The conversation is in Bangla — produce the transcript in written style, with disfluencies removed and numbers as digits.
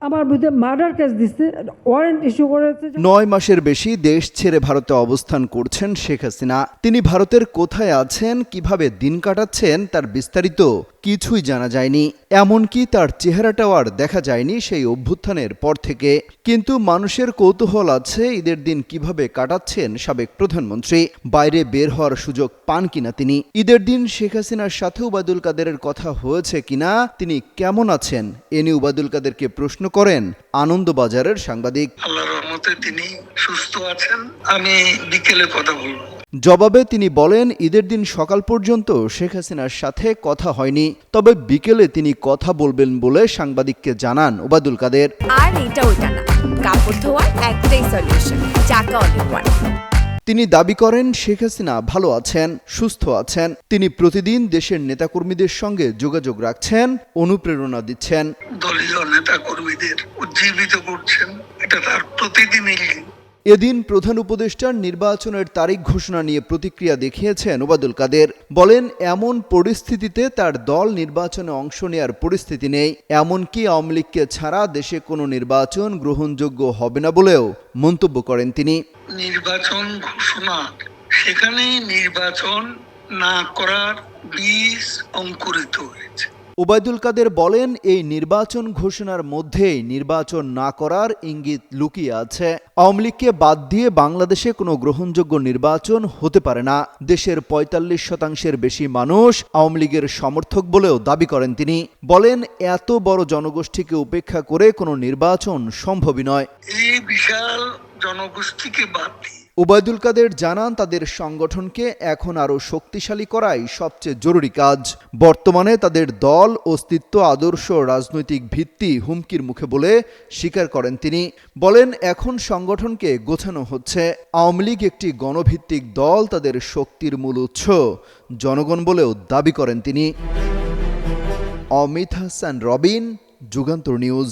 আমার বিরুদ্ধে মার্ডার কেস দিচ্ছে, ওয়ারেন্ট ইস্যু করেছে। 9 মাসের বেশি দেশ ছেড়ে ভারতে অবস্থান করছেন শেখ হাসিনা। তিনি ভারতের কোথায় আছেন, কিভাবে দিন কাটাচ্ছেন তার বিস্তারিত কিছুই জানা যায়নি। এমনকি তার চেহারাটাও আর দেখা যায়নি সেই অভ্যুত্থানের পর থেকে। কিন্তু মানুষের কৌতূহল আছে ঈদের দিন কিভাবে কাটাচ্ছেন সাবেক প্রধানমন্ত্রী, বাইরে বের হওয়ার সুযোগ পান কিনা তিনি, ঈদের দিন শেখ হাসিনার সাথে ওবায়দুল কাদেরের কথা হয়েছে কিনা, তিনি কেমন আছেন এ নিয়ে ওবায়দুল কাদেরকে প্রশ্ন করেন আনন্দবাজারের সাংবাদিক। আল্লাহর রহমতে তিনি সুস্থ আছেন, আমি বিকেলে কথা বলবো। জবাবে তিনি বলেন ঈদের দিন সকাল পর্যন্ত শেখ হাসিনার সাথে কথা হয়নি, তবে বিকেলে তিনি কথা বলবেন বলে সাংবাদিককে জানান ওবায়দুল কাদের। আর এটা ওইটা না, কাপড় ধোয়ার একটাই সলিউশন, চাকা অল ইন ওয়ান। তিনি দাবি করেন শেখ হাসিনা ভালো আছেন, সুস্থ আছেন। তিনি প্রতিদিন দেশের নেতাকর্মীদের সঙ্গে যোগাযোগ রাখছেন, অনুপ্রেরণা দিচ্ছেন। দলীয় নেতা কর্মীদের উজ্জীবিত করছেন, এটা তার প্রতিদিনই। এদিন প্রধান উপদেষ্টার নির্বাচনের তারিখ ঘোষণা নিয়ে প্রতিক্রিয়া দেখিয়েছেন ওবায়দুল কাদের। বলেন এমন পরিস্থিতিতে তার দল নির্বাচনে অংশ নেয়ার পরিস্থিতি নেই, এমনকি আওয়ামী লীগকে ছাড়া দেশে কোনো নির্বাচন গ্রহণযোগ্য হবে না বলেও মন্তব্য করেন তিনি। নির্বাচন ঘোষণা, সেখানে নির্বাচন না করার বীজ অঙ্কুরিত হয়েছে। ওবায়দুল কাদের বলেন এই নির্বাচন ঘোষণার মধ্যেই নির্বাচন না করার ইঙ্গিত লুকিয়ে আছে। আওয়ামী লীগকে বাদ দিয়ে বাংলাদেশে কোনো গ্রহণযোগ্য নির্বাচন হতে পারে না। দেশের ৪৫% বেশি মানুষ আওয়ামী লীগের সমর্থক বলেও দাবি করেন তিনি। বলেন এত বড় জনগোষ্ঠীকে উপেক্ষা করে কোনো নির্বাচন সম্ভবই নয়। এই বিশাল জনগোষ্ঠীকে বাদ দিয়ে ওবায়দুল কাদের জানান তাদের সংগঠনকে এখন আরও শক্তিশালী করাই সবচেয়ে জরুরি কাজ। বর্তমানে তাদের দল, অস্তিত্ব, আদর্শ, রাজনৈতিক ভিত্তি হুমকির মুখে বলে স্বীকার করেন তিনি। বলেন এখন সংগঠনকে গোছানো হচ্ছে। আওয়ামী লীগ একটি গণভিত্তিক দল, তাদের শক্তির মূল উৎস জনগণ বলেও দাবি করেন তিনি। অমিত হাসান রবিন, যুগান্তর নিউজ।